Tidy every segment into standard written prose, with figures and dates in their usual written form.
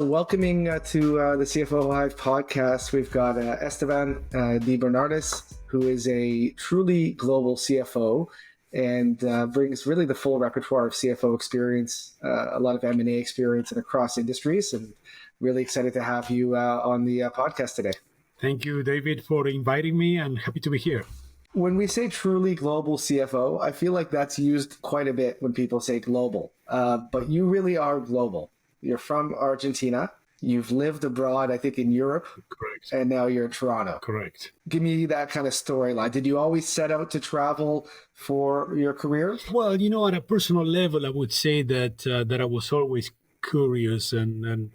Welcoming to the CFO Hive podcast, we've got Esteban De Bernardis, who is a truly global CFO and brings really the full repertoire of CFO experience, a lot of M&A experience and across industries, and really excited to have you on the podcast today. Thank you, David, for inviting me, and happy to be here. When we say truly global CFO, I feel like that's used quite a bit when people say global, but you really are global. You're from Argentina. You've lived abroad, I think, in Europe. Correct. And now you're in Toronto. Correct. Give me that kind of storyline. Did you always set out to travel for your career? Well, at a personal level, I would say that I was always curious and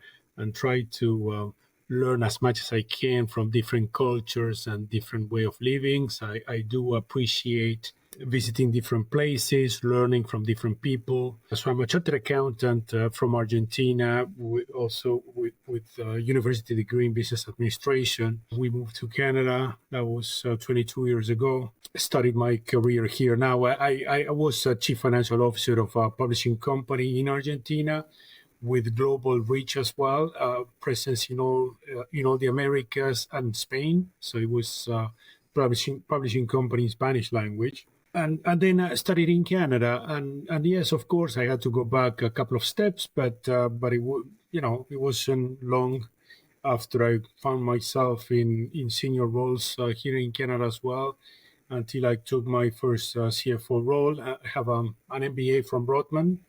tried to learn as much as I can from different cultures and different way of living. So I do appreciate visiting different places, learning from different people. So I'm a chartered accountant from Argentina, also with a university degree in business administration. We moved to Canada. That was 22 years ago. I started my career here. Now, I was a chief financial officer of a publishing company in Argentina with global reach as well, presence in all the Americas and Spain. So it was publishing company in Spanish language. And then I studied in Canada, and yes, of course, I had to go back a couple of steps, but it wasn't long after I found myself in senior roles here in Canada as well, until I took my first CFO role. I have an MBA from Broadman,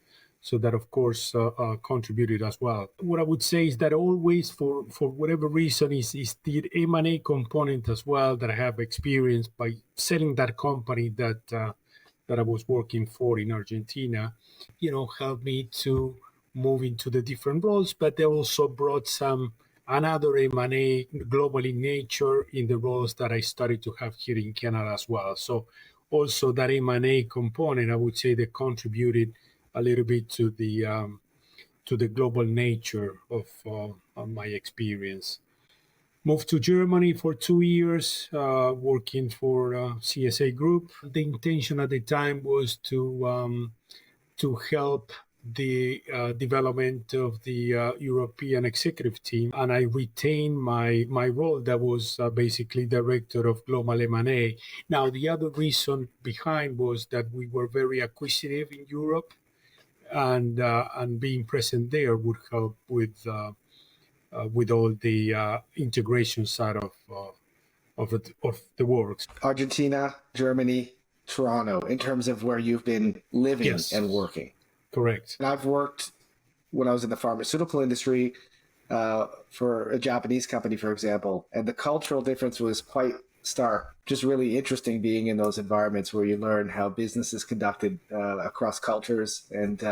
so that of course contributed as well. What I would say is that always, for whatever reason, is the M&A component as well that I have experienced by selling that company that I was working for in Argentina, helped me to move into the different roles, but they also brought another M&A global in nature in the roles that I started to have here in Canada as well. So also that M&A component, I would say, that contributed a little bit to the global nature of my experience. Moved to Germany for 2 years, working for CSA Group. The intention at the time was to help the development of the European executive team, and I retained my role that was basically director of global M&A. Now, the other reason behind was that we were very acquisitive in Europe, and being present there would help with all the integration side of the works. Argentina, Germany, Toronto, in terms of where you've been living Yes. and working. Correct. And I've worked when I was in the pharmaceutical industry for a Japanese company, for example, and the cultural difference was quite stark. Just really interesting being in those environments where you learn how business is conducted across cultures. And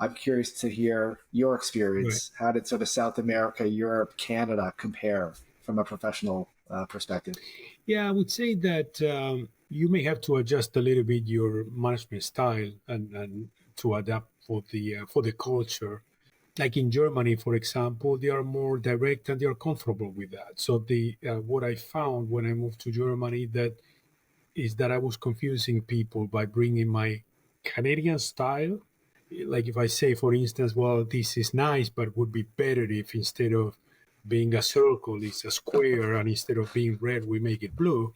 I'm curious to hear your experience. Right. How did sort of South America, Europe, Canada compare from a professional perspective? Yeah, I would say that you may have to adjust a little bit your management style and to adapt for the culture. Like in Germany, for example, they are more direct and they are comfortable with that. So what I found when I moved to Germany is that I was confusing people by bringing my Canadian style. Like if I say, for instance, well, this is nice, but would be better if instead of being a circle, it's a square, and instead of being red, we make it blue,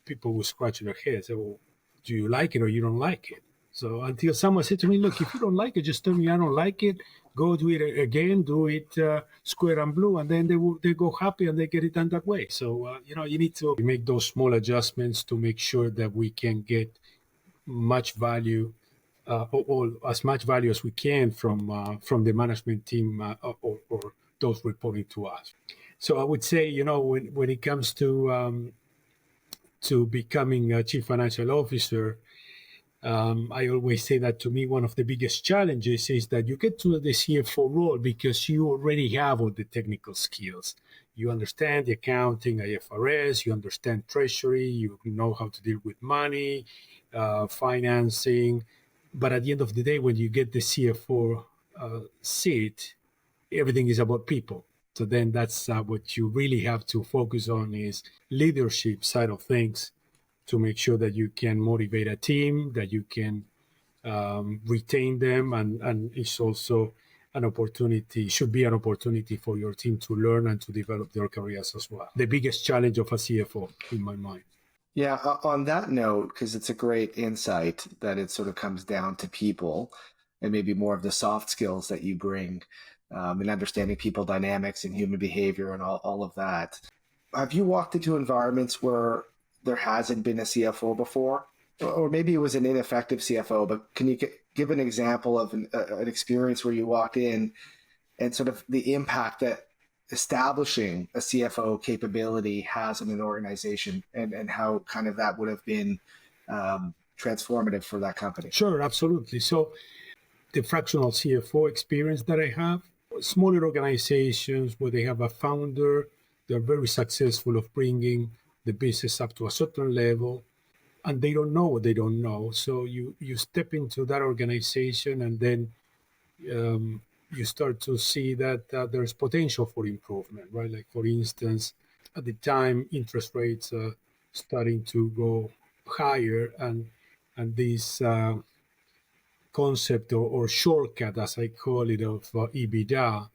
people would scratch their heads. Say, well, do you like it or you don't like it? So until someone said to me, look, if you don't like it, just tell me I don't like it. Go do it again, do it square and blue, and then they go happy and they get it done that way. So, you need to make those small adjustments to make sure that we can get much value, or as much value as we can from the management team or those reporting to us. So I would say, when it comes to becoming a chief financial officer, I always say that to me, one of the biggest challenges is that you get to the CFO role because you already have all the technical skills. You understand the accounting, IFRS, you understand treasury, you know how to deal with money, financing. But at the end of the day, when you get the CFO seat, everything is about people. So then that's what you really have to focus on is leadership side of things to make sure that you can motivate a team, that you can retain them, and it's also an opportunity, should be an opportunity for your team to learn and to develop their careers as well. The biggest challenge of a CFO, in my mind. Yeah, on that note, because it's a great insight that it sort of comes down to people and maybe more of the soft skills that you bring and understanding people dynamics and human behavior and all of that. Have you walked into environments where there hasn't been a CFO before? Or maybe it was an ineffective CFO, but can you give an example of an experience where you walked in and sort of the impact that establishing a CFO capability has in an organization and how kind of that would have been transformative for that company? Sure, absolutely. So the fractional CFO experience that I have, smaller organizations where they have a founder, they're very successful of bringing the business up to a certain level, and they don't know what they don't know. So you step into that organization, and then you start to see that there's potential for improvement, right? Like, for instance, at the time, interest rates are starting to go higher, and this concept or shortcut, as I call it, of EBITDA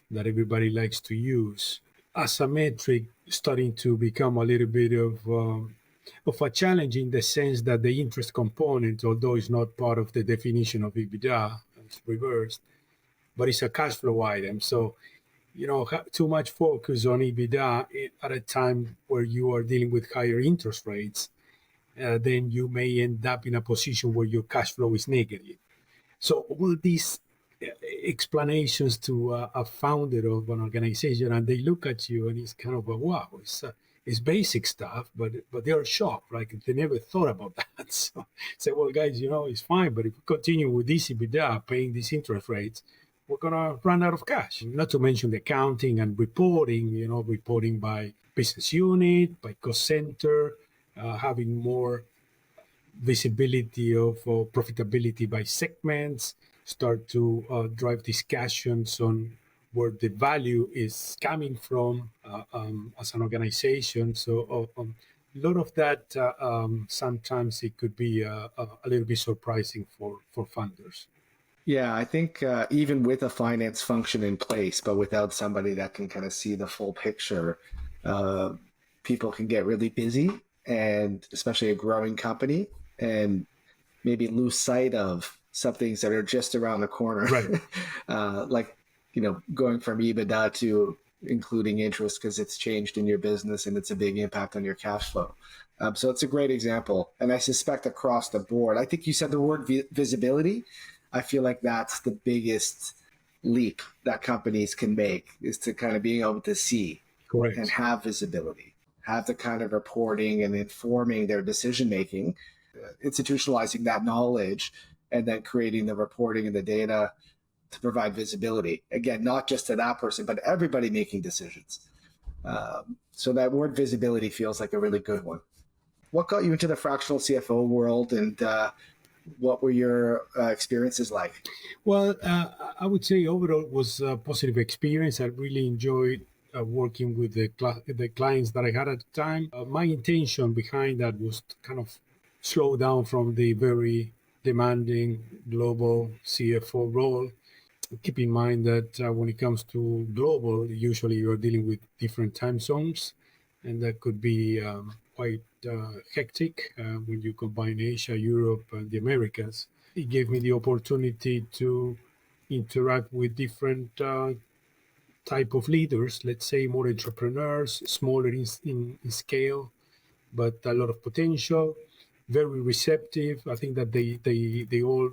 that everybody likes to use as a metric, starting to become a little bit of a challenge in the sense that the interest component, although it's not part of the definition of EBITDA, it's reversed, but it's a cash flow item. So, too much focus on EBITDA at a time where you are dealing with higher interest rates, then you may end up in a position where your cash flow is negative. So all these explanations to a founder of an organization, and they look at you and it's kind of wow, it's basic stuff, but they are shocked, like they never thought about that. So say, well, guys, it's fine, but if we continue with this EBITDA, paying these interest rates, we're gonna run out of cash. Not to mention the accounting and reporting, reporting by business unit, by cost center, having more visibility of profitability by segments, start to drive discussions on where the value is coming from as an organization. So a lot of that, sometimes it could be a little bit surprising for funders. Yeah, I think even with a finance function in place, but without somebody that can kind of see the full picture, people can get really busy, and especially a growing company, and maybe lose sight of some things that are just around the corner. Right. Like, going from EBITDA to including interest because it's changed in your business and it's a big impact on your cash flow. So it's a great example. And I suspect across the board, I think you said the word visibility. I feel like that's the biggest leap that companies can make, is to kind of being able to see Correct. and have visibility, have the kind of reporting and informing their decision-making, institutionalizing that knowledge, and then creating the reporting and the data to provide visibility. Again, not just to that person, but everybody making decisions. So that word visibility feels like a really good one. What got you into the fractional CFO world, and what were your experiences like? Well, I would say overall it was a positive experience. I really enjoyed working with the clients that I had at the time. My intention behind that was to kind of slow down from the very demanding global CFO role. Keep in mind that when it comes to global, usually you're dealing with different time zones, and that could be quite hectic when you combine Asia, Europe, and the Americas. It gave me the opportunity to interact with different type of leaders, let's say more entrepreneurs, smaller in scale, but a lot of potential, very receptive. I think that they all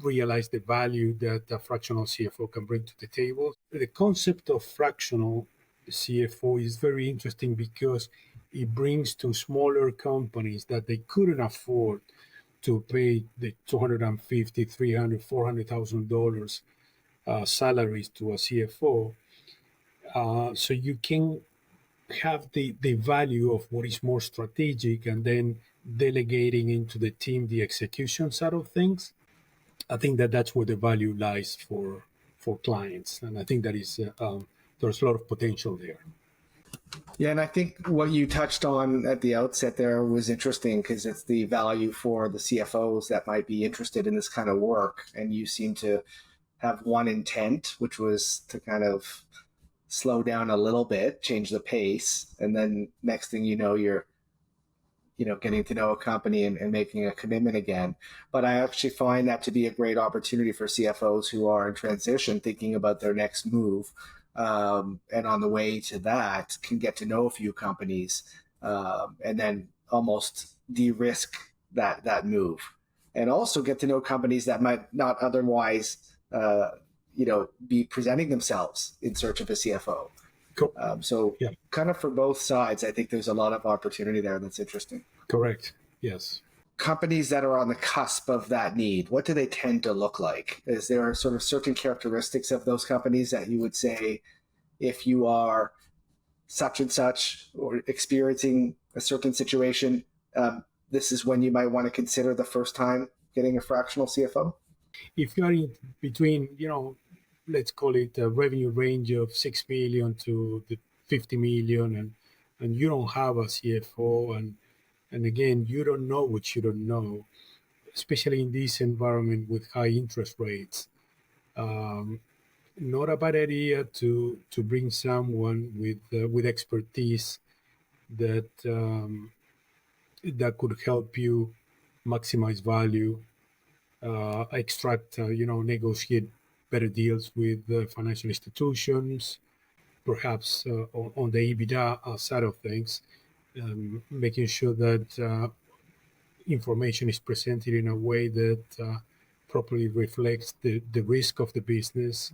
realize the value that a fractional CFO can bring to the table. The concept of fractional CFO is very interesting because it brings to smaller companies that they couldn't afford to pay the $250, $300, $400,000 salaries to a CFO. So you can have the value of what is more strategic, and then delegating into the team the execution side of things. I think that that's where the value lies for clients, and I think that is there's a lot of potential there. Yeah, and I think what you touched on at the outset there was interesting because it's the value for the CFOs that might be interested in this kind of work. And you seem to have one intent, which was to kind of slow down a little bit, change the pace. And then next thing you know, you're getting to know a company and making a commitment again. But I actually find that to be a great opportunity for CFOs who are in transition, thinking about their next move. And on the way to that, can get to know a few companies and then almost de-risk that move. And also get to know companies that might not otherwise, be presenting themselves in search of a CFO. Cool. So Yeah. kind of for both sides, I think there's a lot of opportunity there that's interesting. Correct. Yes. Companies that are on the cusp of that need, what do they tend to look like? Is there sort of certain characteristics of those companies that you would say, if you are such and such or experiencing a certain situation, this is when you might want to consider the first time getting a fractional CFO? If you are in between, let's call it a revenue range of 6 million to the 50 million, and you don't have a CFO, and again, you don't know what you don't know, especially in this environment with high interest rates. Not a bad idea to bring someone with expertise that that could help you maximize value, extract, negotiate better deals with financial institutions, perhaps on the EBITDA side of things, making sure that information is presented in a way that properly reflects the risk of the business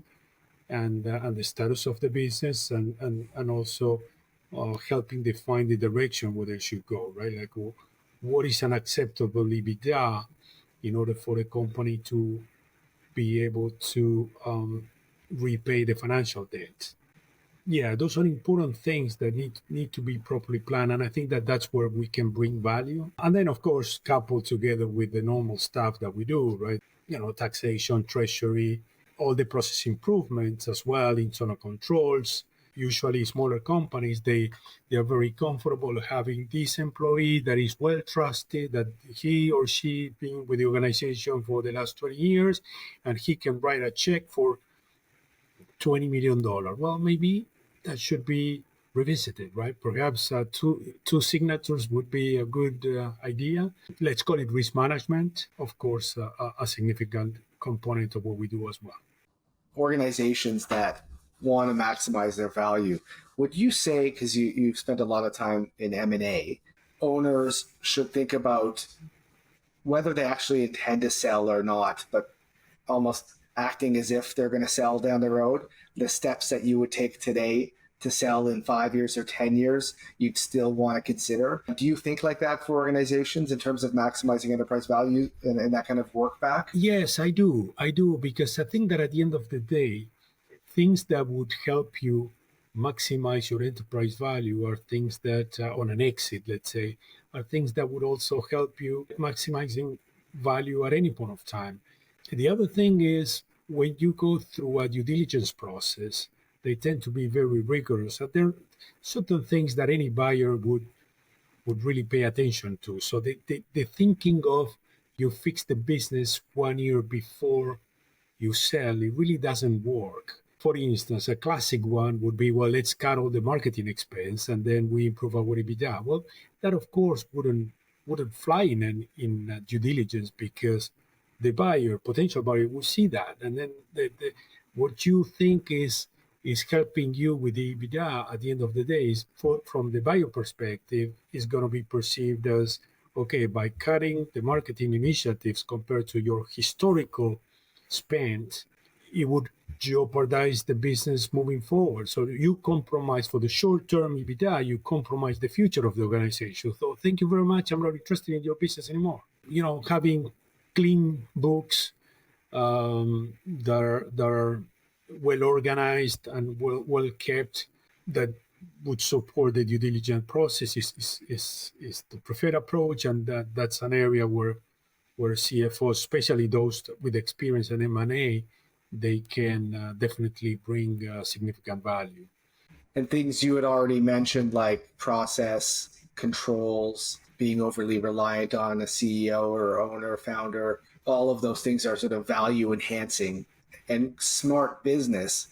and the status of the business, and also helping define the direction where they should go, right? Like, what is an acceptable EBITDA in order for a company to be able to repay the financial debt. Yeah, those are important things that need to be properly planned, and I think that's where we can bring value. And then, of course, coupled together with the normal stuff that we do, right? Taxation, treasury, all the process improvements as well, internal controls. Usually, smaller companies they are very comfortable having this employee that is well trusted, that he or she been with the organization for the last 20 years, and he can write a check for $20 million. Well, maybe that should be revisited, right? Perhaps two signatures would be a good idea. Let's call it risk management, of course, a significant component of what we do as well. Organizations that want to maximize their value, would you say, because you've spent a lot of time in M&A, owners should think about whether they actually intend to sell or not, but almost acting as if they're going to sell down the road, the steps that you would take today to sell in 5 years or 10 years, you'd still want to consider. Do you think like that for organizations in terms of maximizing enterprise value and that kind of work back? Yes, I do, because I think that at the end of the day, things that would help you maximize your enterprise value are things that, on an exit, let's say, are things that would also help you maximizing value at any point of time. The other thing is, when you go through a due diligence process, they tend to be very rigorous. And there are certain things that any buyer would really pay attention to. So the thinking of you fix the business 1 year before you sell, it really doesn't work. For instance, a classic one would be, well, let's cut all the marketing expense and then we improve our EBITDA. Well, that of course wouldn't fly in due diligence, because the potential buyer, will see that, and then what you think is helping you with the EBITDA at the end of the day is, from the buyer perspective, is going to be perceived as, okay, by cutting the marketing initiatives compared to your historical spend, it would jeopardize the business moving forward. So you compromise for the short-term EBITDA, you compromise the future of the organization. So thank you very much, I'm not interested in your business anymore. Having clean books that are well organized and well kept, that would support the due diligence process is the preferred approach, and that's an area where CFOs, especially those with experience in M&A, they can definitely bring significant value. And things you had already mentioned, like process, controls, being overly reliant on a CEO or owner, founder, all of those things are sort of value enhancing and smart business,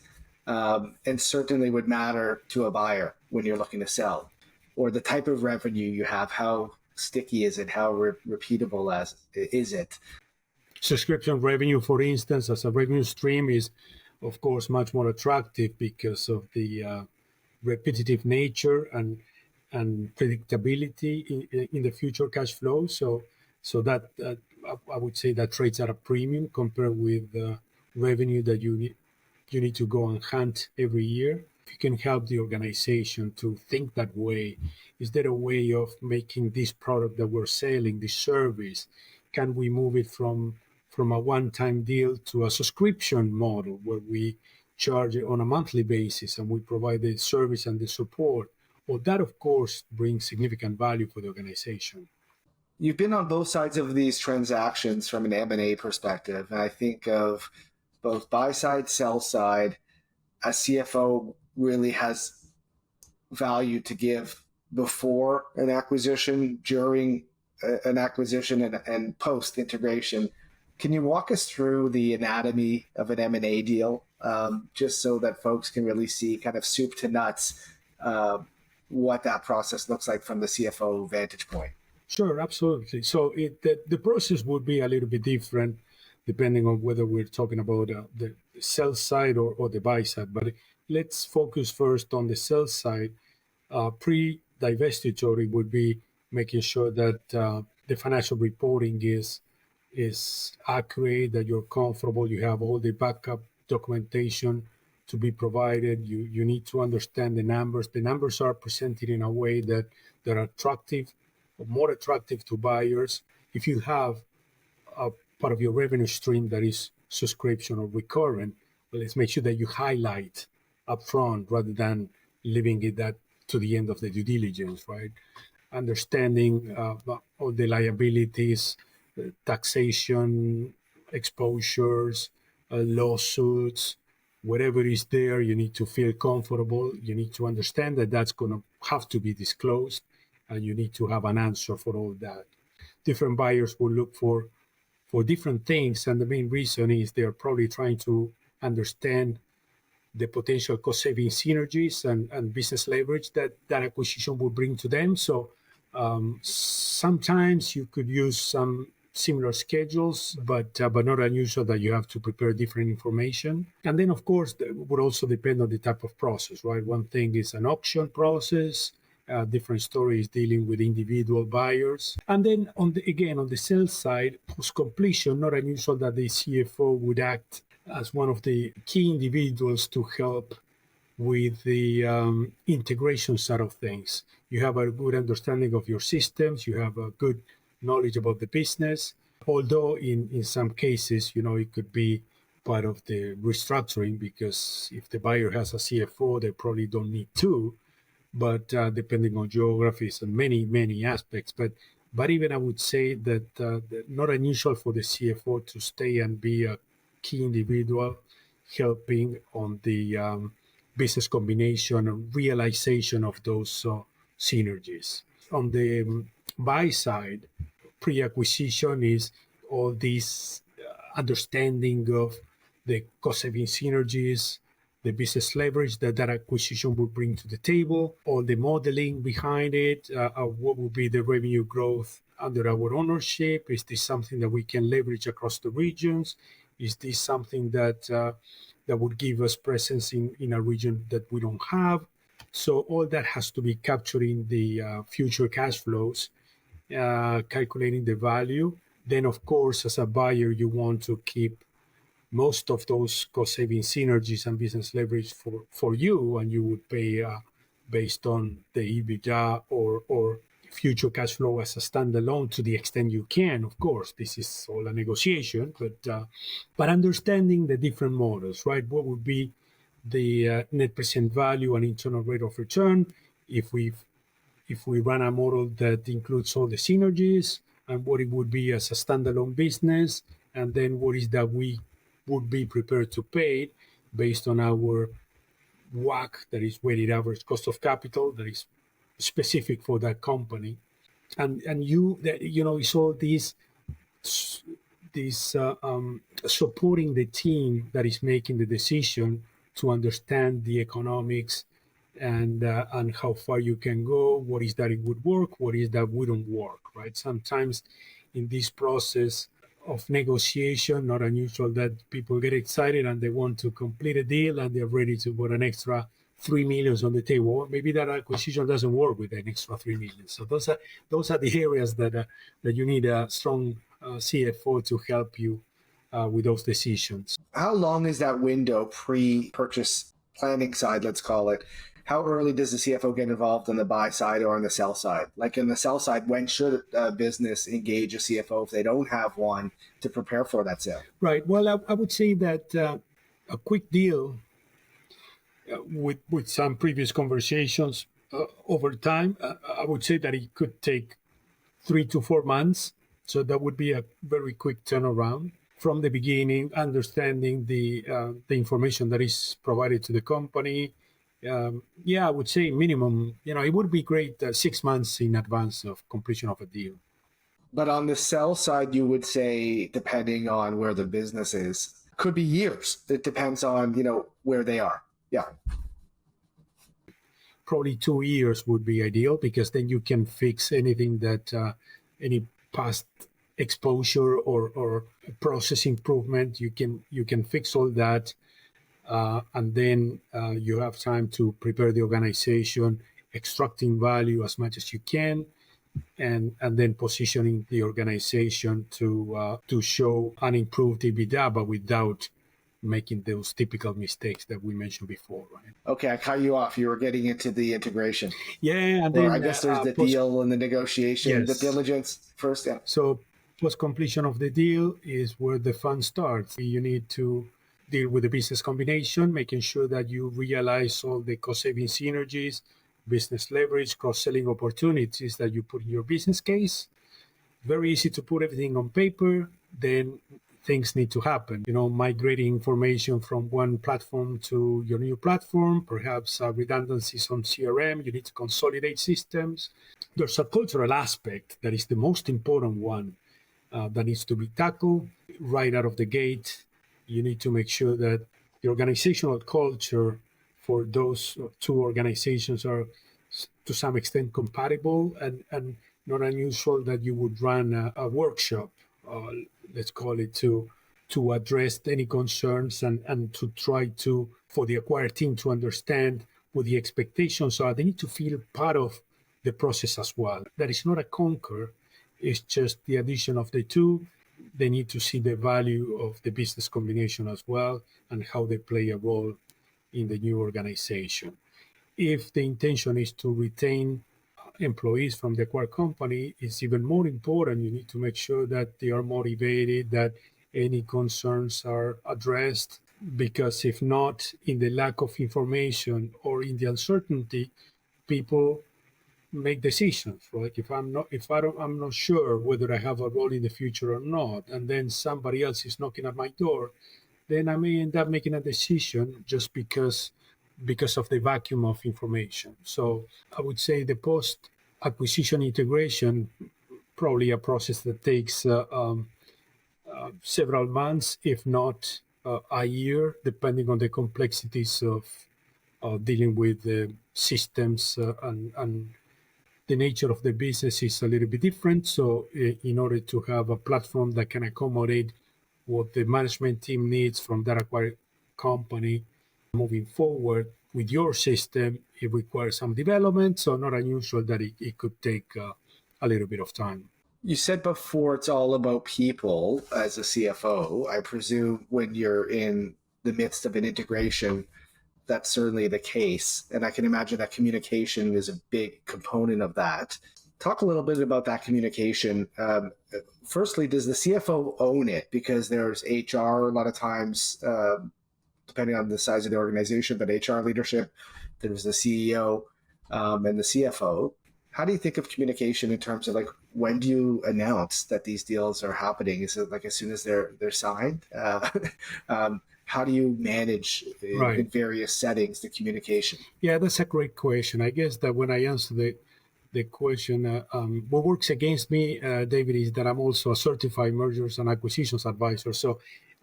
and certainly would matter to a buyer when you're looking to sell. Or the type of revenue you have, how sticky is it, how repeatable is it? Subscription revenue, for instance, as a revenue stream is, of course, much more attractive because of the repetitive nature and predictability in the future cash flow. So that I would say that trades at a premium compared with revenue that you need to go and hunt every year. If you can help the organization to think that way, is there a way of making this product that we're selling, this service, can we move it from a one-time deal to a subscription model where we charge it on a monthly basis and we provide the service and the support? Well, that of course brings significant value for the organization. You've been on both sides of these transactions from an M&A perspective, and I think of both buy side, sell side. A CFO really has value to give before an acquisition, during an acquisition, and post integration. Can you walk us through the anatomy of an M&A deal, just so that folks can really see kind of soup to nuts what that process looks like from the CFO vantage point? Sure, absolutely. So the process would be a little bit different depending on whether we're talking about the sell side or the buy side. But let's focus first on the sell side. Pre-divestiture would be making sure that the financial reporting is accurate, that you're comfortable, you have all the backup documentation to be provided. You need to understand the numbers. The numbers are presented in a way that they're attractive, more attractive to buyers. If you have a part of your revenue stream that is subscription or recurrent, well, let's make sure that you highlight upfront rather than leaving it that to the end of the due diligence, right? Understanding all the liabilities, taxation, exposures, lawsuits, whatever is there, you need to feel comfortable. You need to understand that that's going to have to be disclosed, and you need to have an answer for all that. Different buyers will look for different things, and the main reason is they're probably trying to understand the potential cost-saving synergies and business leverage that acquisition will bring to them. So sometimes you could use some similar schedules, but not unusual that you have to prepare different information. And then, of course, it would also depend on the type of process, right? One thing is an auction process. Different stories dealing with individual buyers. And then on the sales side, post-completion, not unusual that the CFO would act as one of the key individuals to help with the integration side of things. You have a good understanding of your systems, you have a good knowledge about the business, although in some cases, it could be part of the restructuring, because if the buyer has a CFO, they probably don't need two, but depending on geographies and many aspects. But even I would say that not unusual for the CFO to stay and be a key individual helping on the business combination and realization of those synergies. On the buy side, pre-acquisition is all this understanding of the cost-saving synergies, the business leverage that acquisition will bring to the table, all the modeling behind it, what will be the revenue growth under our ownership. Is this something that we can leverage across the regions? Is this something that would give us presence in a region that we don't have? So all that has to be captured in the future cash flows, calculating the value. Then, of course, as a buyer, you want to keep most of those cost-saving synergies and business leverage for you, and you would pay based on the EBITDA or future cash flow as a standalone to the extent you can. Of course, this is all a negotiation, but understanding the different models, right? What would be the net present value and internal rate of return if we run a model that includes all the synergies, and what it would be as a standalone business, and then what is that we would be prepared to pay based on our WACC, that is weighted average cost of capital, that is specific for that company, and it's all these supporting the team that is making the decision to understand the economics and how far you can go, what is that it would work, what is that wouldn't work, right? Sometimes in this process of negotiation, not unusual that people get excited and they want to complete a deal and they're ready to put an extra 3 million on the table. Or maybe that acquisition doesn't work with an extra 3 million. So those are the areas that you need a strong CFO to help you with those decisions. How long is that window pre-purchase planning side, let's call it? How early does the CFO get involved on the buy side or on the sell side? Like in the sell side, when should a business engage a CFO if they don't have one to prepare for that sale? Right. Well, I would say that a quick deal with some previous conversations over time, I would say that it could take 3 to 4 months. So that would be a very quick turnaround from the beginning, understanding the information that is provided to the company. I would say minimum, it would be great 6 months in advance of completion of a deal. But on the sell side, you would say, depending on where the business is, could be years. It depends on, where they are. Yeah. Probably 2 years would be ideal, because then you can fix anything that any past exposure or process improvement, you can fix all that. And then you have time to prepare the organization, extracting value as much as you can, and then positioning the organization to show an improved EBITDA, but without making those typical mistakes that we mentioned before, right? Okay, I cut you off. You were getting into the integration. Yeah, and then I guess there's the deal and the negotiation, the diligence first. Yeah. So post completion of the deal is where the fun starts. You need to deal with the business combination, making sure that you realize all the cost saving synergies, business leverage, cross-selling opportunities that you put in your business case. Very easy to put everything on paper. Then things need to happen. Migrating information from one platform to your new platform, perhaps redundancies on CRM. You need to consolidate systems. There's a cultural aspect that is the most important one that needs to be tackled right out of the gate. You need to make sure that the organizational culture for those two organizations are to some extent compatible, and not unusual that you would run a workshop, let's call it, to address any concerns and to try to, for the acquired team to understand what the expectations are. They need to feel part of the process as well. That is not a conquer, it's just the addition of the two. They need to see the value of the business combination as well and how they play a role in the new organization. If the intention is to retain employees from the acquired company, it's even more important. You need to make sure that they are motivated, that any concerns are addressed, because if not, in the lack of information or in the uncertainty, people make decisions. Like I'm not sure whether I have a role in the future or not, and then somebody else is knocking at my door, then I may end up making a decision just because of the vacuum of information. So I would say the post-acquisition integration, probably a process that takes several months, if not a year, depending on the complexities of dealing with the systems and the nature of the business is a little bit different. So in order to have a platform that can accommodate what the management team needs from that acquired company moving forward with your system, it requires some development. So not unusual that it could take a little bit of time. You said before it's all about people as a CFO. I presume when you're in the midst of an integration, that's certainly the case. And I can imagine that communication is a big component of that. Talk a little bit about that communication. Firstly, does the CFO own it? Because there's HR a lot of times, depending on the size of the organization, but HR leadership, there's the CEO and the CFO. How do you think of communication in terms of when do you announce that these deals are happening? Is it as soon as they're signed? how do you manage in Right. various settings the communication? Yeah, that's a great question. I guess that when I answer the question, what works against me, David, is that I'm also a certified mergers and acquisitions advisor. So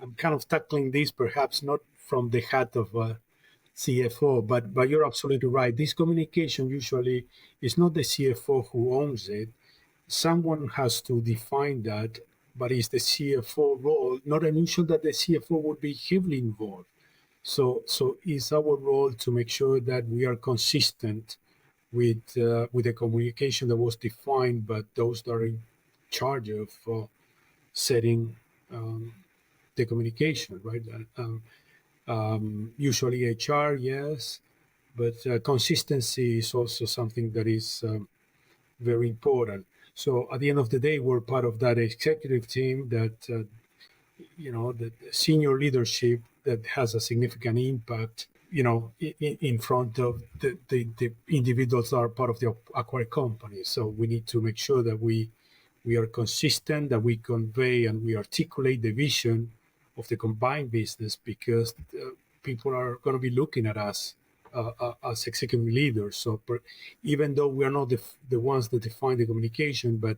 I'm kind of tackling this perhaps not from the hat of CFO, but you're absolutely right. This communication usually is not the CFO who owns it. Someone has to define that, but it's the CFO role. Not unusual that the CFO would be heavily involved. So it's our role to make sure that we are consistent with the communication that was defined, but those that are in charge of setting um, the communication, right? Usually HR, yes, but consistency is also something that is very important. So at the end of the day, we're part of that executive team that the senior leadership that has a significant impact, in front of the individuals that are part of the acquired company. So we need to make sure that we are consistent, that we convey and we articulate the vision of the combined business, because people are going to be looking at us as executive leaders. So even though we are not the ones that define the communication, but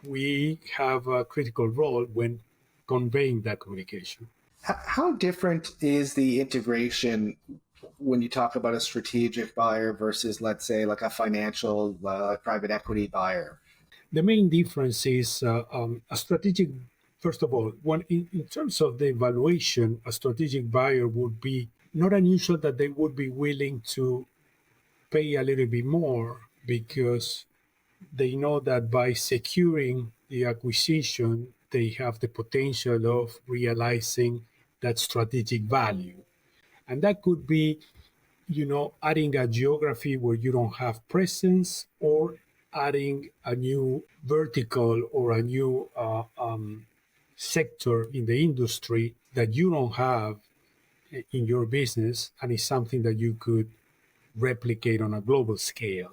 we have a critical role when conveying that communication. How different is the integration when you talk about a strategic buyer versus, let's say, like a financial private equity buyer? The main difference is a strategic, first of all, in terms of the evaluation, a strategic buyer would be not unusual that they would be willing to pay a little bit more because they know that by securing the acquisition, they have the potential of realizing that strategic value. And that could be, adding a geography where you don't have presence, or adding a new vertical or a new sector in the industry that you don't have in your business, and it's something that you could replicate on a global scale.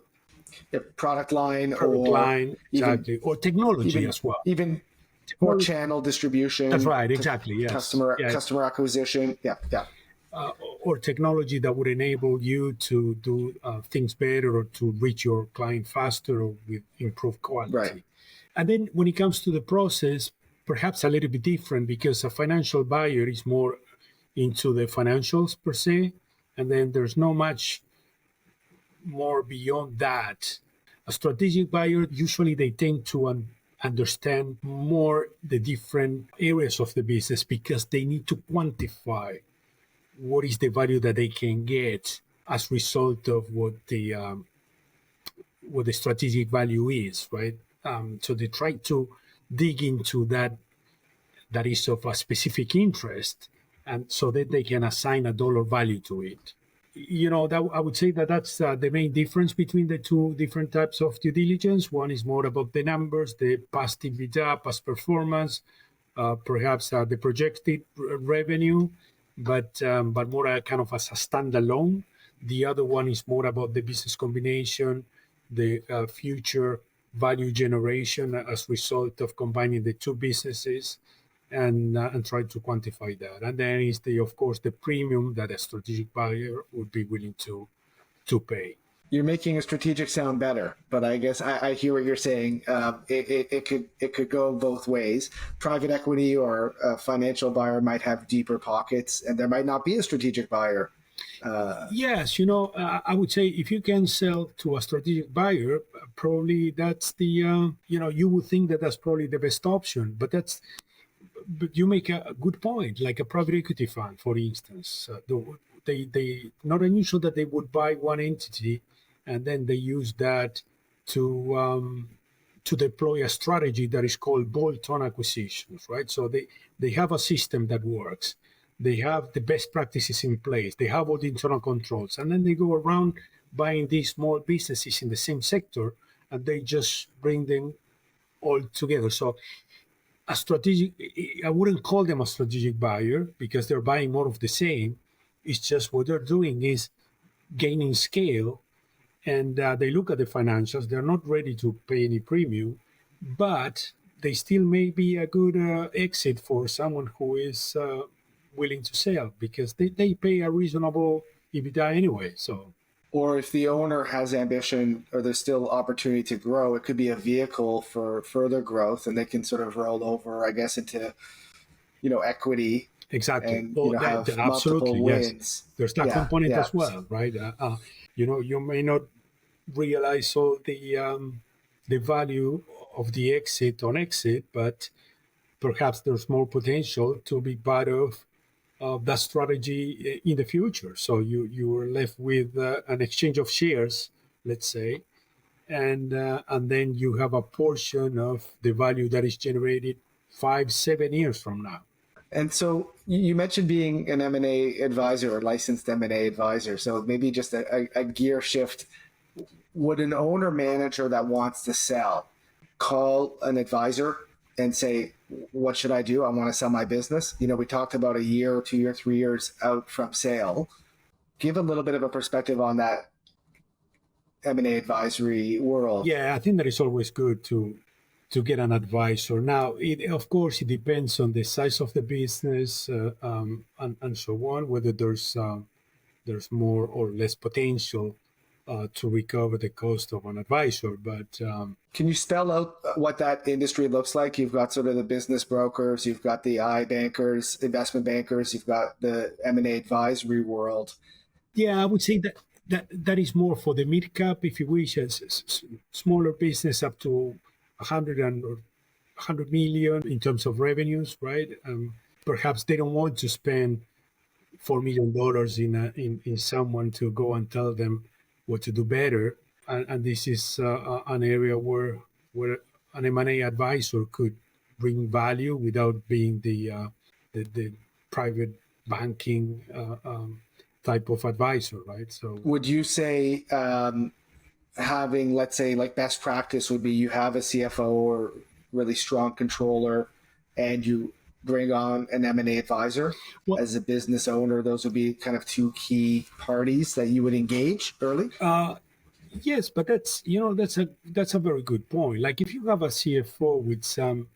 Product line, Product or line, even exactly, or technology even as well. even more Technology, channel that's distribution right, to exactly, yes. customer Yeah, customer acquisition. Yeah, yeah. or technology that would enable you to do things better, or to reach your client faster, or with improved Right. quality. And then when it comes to the process, perhaps a little bit different, because a financial buyer is more into the financials per se, and then there's no much more beyond that. A strategic buyer, usually they tend to understand more the different areas of the business, because they need to quantify what is the value that they can get as a result of what the strategic value is, right? So they try to dig into that is of a specific interest, and so that they can assign a dollar value to it. That I would say that that's the main difference between the two different types of due diligence. One is more about the numbers, the past EBITDA, past performance, perhaps the projected revenue, but more kind of as a standalone. The other one is more about the business combination, the future value generation as a result of combining the two businesses, and try to quantify that. And then is of course the premium that a strategic buyer would be willing to pay. You're making a strategic sound better, but I guess I hear what you're saying. It could go both ways. Private equity or a financial buyer might have deeper pockets, and there might not be a strategic buyer. Yes, I would say if you can sell to a strategic buyer, probably that's you would think that that's probably the best option. But you make a good point, like a private equity fund, for instance. They not unusual that they would buy one entity, and then they use that to deploy a strategy that is called bolt-on acquisitions, right? So they have a system that works. They have the best practices in place. They have all the internal controls, and then they go around buying these small businesses in the same sector, and they just bring them all together. So a strategic, I wouldn't call them a strategic buyer, because they're buying more of the same. It's just what they're doing is gaining scale, and they look at the financials. They're not ready to pay any premium, but they still may be a good exit for someone who is willing to sell because they pay a reasonable EBITDA anyway. So, or if the owner has ambition or there's still opportunity to grow, it could be a vehicle for further growth, and they can sort of roll over, I guess, into equity exactly. and Oh, have absolutely, multiple yes. wins. There's that Yeah, component yeah. as well, right? You may not realize all the value of the exit on exit, but perhaps there's more potential to be part of that strategy in the future. So you are left with an exchange of shares, let's say, and then you have a portion of the value that is generated 5-7 years from now. And so you mentioned being an M&A advisor or licensed M&A advisor. So maybe just a gear shift. Would an owner manager that wants to sell call an advisor and say, what should I do? I want to sell my business. We talked about a year, 2 year, 3 years out from sale. Give a little bit of a perspective on that M&A advisory world. Yeah, I think that it's always good to get an advisor. Now, of course, it depends on the size of the business and so on, whether there's more or less potential to recover the cost of an advisor. But can you spell out what that industry looks like? You've got sort of the business brokers, you've got the bankers, investment bankers, you've got the M&A advisory world. yeah, I would say that is more for the mid cap, if you wish, as smaller business up to 100 million in terms of revenues, right? Perhaps they don't want to spend $4 million in someone to go and tell them what to do better, and this is an area where an M&A advisor could bring value without being the private banking type of advisor, right? So would you say having, let's say, like best practice would be you have a CFO or really strong controller and you bring on an M&A advisor as a business owner? Those would be kind of two key parties that you would engage early. Yes, but that's a very good point. Like if you have a CFO with some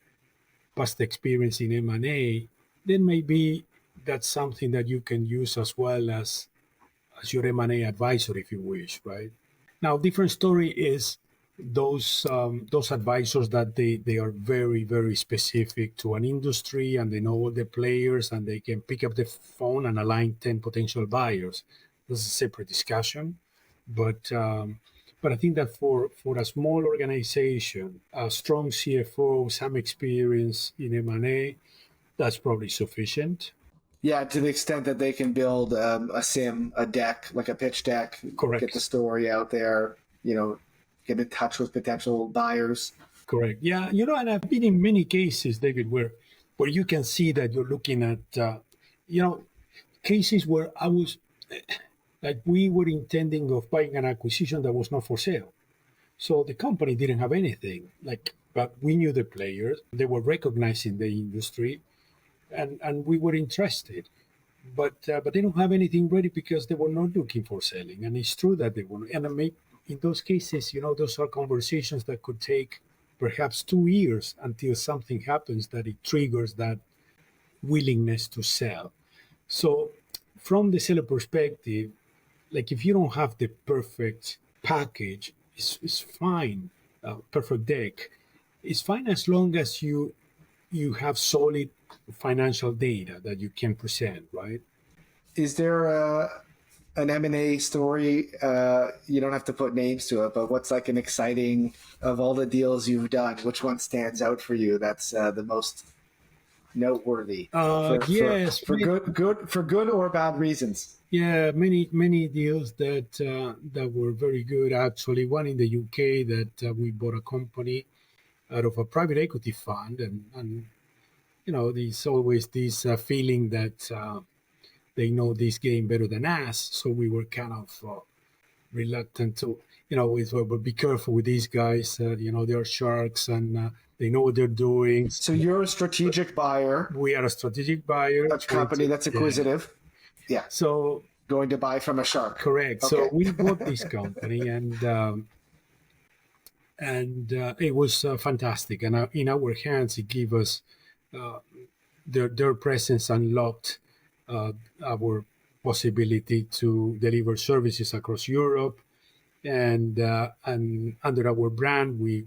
past experience in M&A, then maybe that's something that you can use as well as your M&A advisor, if you wish, right? Now, different story is those advisors that they are very, very specific to an industry and they know all the players and they can pick up the phone and align 10 potential buyers. This is a separate discussion, but I think that for a small organization, a strong CFO, some experience in M&A, that's probably sufficient. Yeah, to the extent that they can build a sim, a deck, like a pitch deck, Correct. Get the story out there, get in touch with potential buyers. Correct. Yeah, and I've been in many cases, David, where you can see that you're looking at, cases where I was, like we were intending of buying an acquisition that was not for sale. So the company didn't have anything, but we knew the players, they were recognized in the industry, and we were interested. But they don't have anything ready because they were not looking for selling. And it's true that they were. And in those cases, those are conversations that could take perhaps 2 years until something happens that it triggers that willingness to sell. So from the seller perspective, like if you don't have the perfect package, it's fine. Perfect deck, it's fine as long as you have solid financial data that you can present, right? Is there an M&A story? You don't have to put names to it, but what's like an exciting, of all the deals you've done, which one stands out for you? That's the most noteworthy. Yes, for good or bad reasons. Yeah, many deals that were very good. Actually, one in the UK that we bought a company out of a private equity fund, and there's always this feeling that they know this game better than us. So we were kind of reluctant to, but be careful with these guys. They're sharks and they know what they're doing. So you're a strategic buyer. We are a strategic buyer. A company that's acquisitive. Yeah. So going to buy from a shark. Correct. Okay. So we bought this company and it was fantastic. And in our hands, it gave us their presence unlocked our possibility to deliver services across Europe, and under our brand, we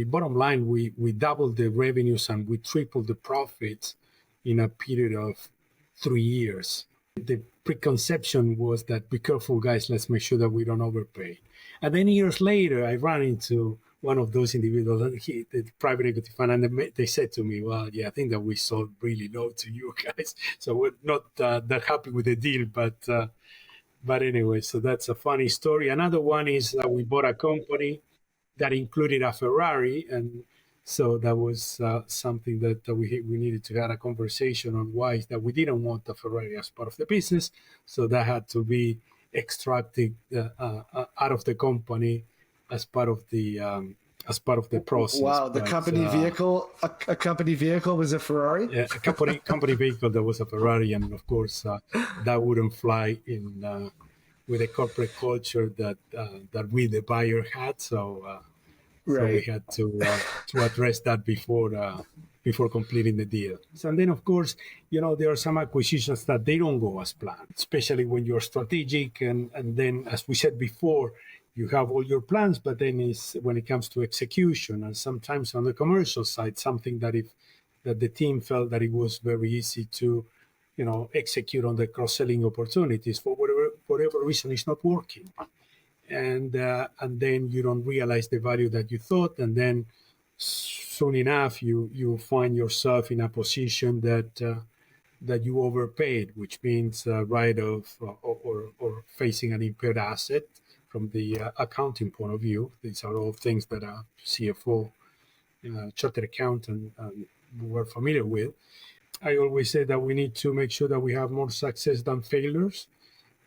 bottom line we doubled the revenues and we tripled the profits in a period of 3 years. The preconception was that, be careful, guys, let's make sure that we don't overpay. And then years later, I ran into one of those individuals, the private equity fund, and they said to me, well, yeah, I think that we sold really low to you guys. So we're not that happy with the deal, but anyway, so that's a funny story. Another one is that we bought a company that included a Ferrari, and so that was something that we needed to have a conversation on why that we didn't want the Ferrari as part of the business. So that had to be extracted out of the company as part of the process. Wow, the company vehicle, a company vehicle was a Ferrari? Yeah, a company vehicle that was a Ferrari, and of course that wouldn't fly in with a corporate culture that we, the buyer, had. So we had to address that before completing the deal. So, and then, of course, there are some acquisitions that they don't go as planned, especially when you're strategic. And then, as we said before, you have all your plans, but then when it comes to execution, and sometimes on the commercial side, something that the team felt that it was very easy to, execute on the cross-selling opportunities for whatever reason it's not working. And then you don't realize the value that you thought, and then soon enough you find yourself in a position that you overpaid, which means write-off or facing an impaired asset from the accounting point of view. These are all things that a CFO, chartered accountant, we're familiar with. I always say that we need to make sure that we have more success than failures,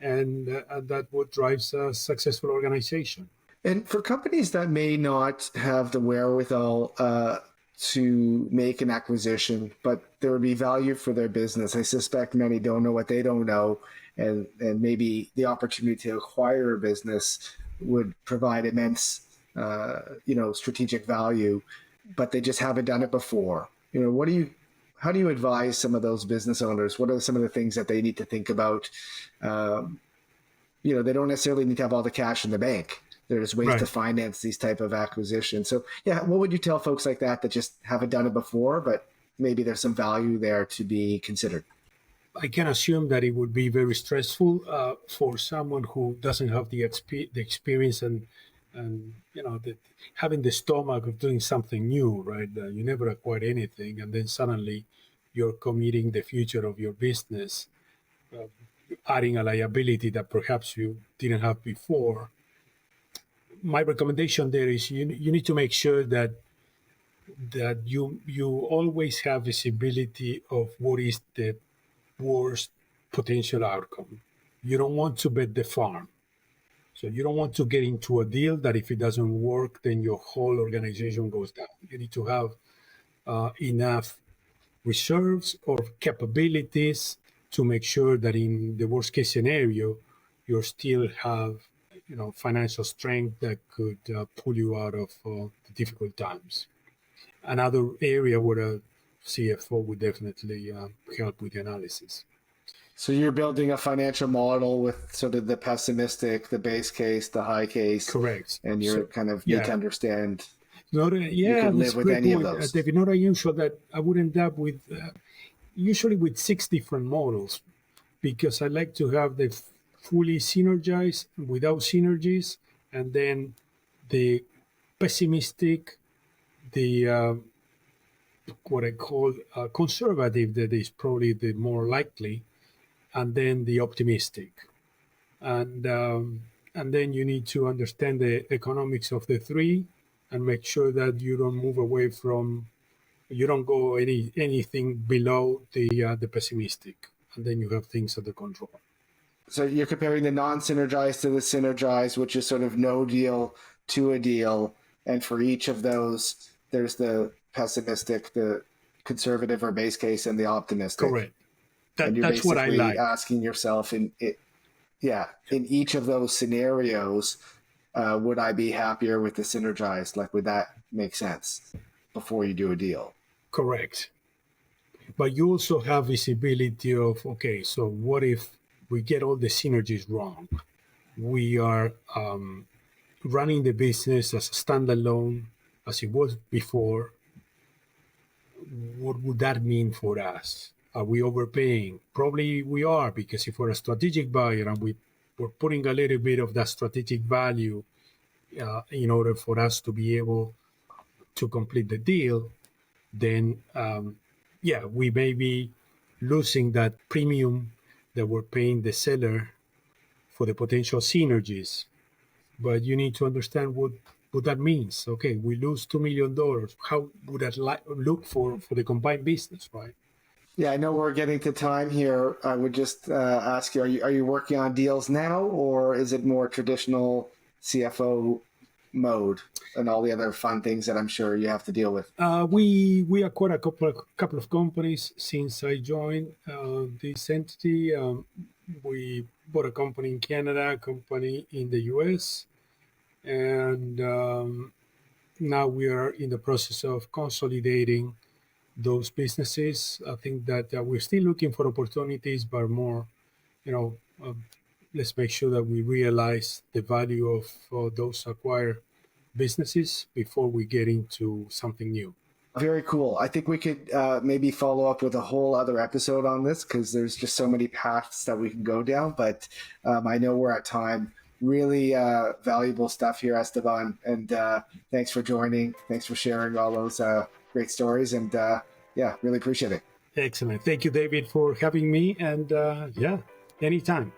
and that's what drives a successful organization. And for companies that may not have the wherewithal to make an acquisition, but there would be value for their business, I suspect many don't know what they don't know, and maybe the opportunity to acquire a business would provide immense, strategic value, but they just haven't done it before. How do you advise some of those business owners? What are some of the things that they need to think about? They don't necessarily need to have all the cash in the bank. There's ways to finance these type of acquisitions. So, what would you tell folks like that just haven't done it before, but maybe there's some value there to be considered? I can assume that it would be very stressful for someone who doesn't have the experience and having the stomach of doing something new, right? You never acquired anything, and then suddenly you're committing the future of your business, adding a liability that perhaps you didn't have before. My recommendation there is you need to make sure that you always have visibility of what is the worst potential outcome. You don't want to bet the farm. So you don't want to get into a deal that if it doesn't work, then your whole organization goes down. You need to have enough reserves or capabilities to make sure that in the worst case scenario, you still have financial strength that could pull you out of the difficult times. Another area where a CFO would definitely help with the analysis. So you're building a financial model with sort of the pessimistic, the base case, the high case. Correct. And you're need to understand you can live with any of those. David, not unusual that I would end up with, usually with 6 different models, because I like to have the fully synergized without synergies, and then the pessimistic, the what I call conservative, that is probably the more likely, and then the optimistic. And then you need to understand the economics of the three and make sure that you don't move away from, you don't go anything below the pessimistic, and then you have things under control. So you're comparing the non-synergized to the synergized, which is sort of no deal to a deal. And for each of those, there's the pessimistic, the conservative or base case, and the optimistic. Correct. That's what I like. Asking yourself in each of those scenarios, would I be happier with the synergized? Like, would that make sense before you do a deal? Correct. But you also have visibility of, okay, so what if we get all the synergies wrong? We are running the business as a standalone as it was before. What would that mean for us? Are we overpaying? Probably we are, because if we're a strategic buyer and we're putting a little bit of that strategic value in order for us to be able to complete the deal, then yeah, we may be losing that premium that we're paying the seller for the potential synergies. But you need to understand what that means. Okay, we lose $2 million. How would that look for the combined business, right? Yeah, I know we're getting to time here. I would just ask you: are you working on deals now, or is it more traditional CFO mode and all the other fun things that I'm sure you have to deal with? We acquired a couple of companies since I joined this entity. We bought a company in Canada, a company in the US, and now we are in the process of consolidating those businesses. I think that we're still looking for opportunities, but more, you know, let's make sure that we realize the value of those acquired businesses before we get into something new. Very cool. I think we could maybe follow up with a whole other episode on this because there's just so many paths that we can go down. But I know we're at time. Really valuable stuff here, Esteban. And thanks for joining. Thanks for sharing all those great stories. And yeah, really appreciate it. Excellent. Thank you, David, for having me. And yeah, anytime.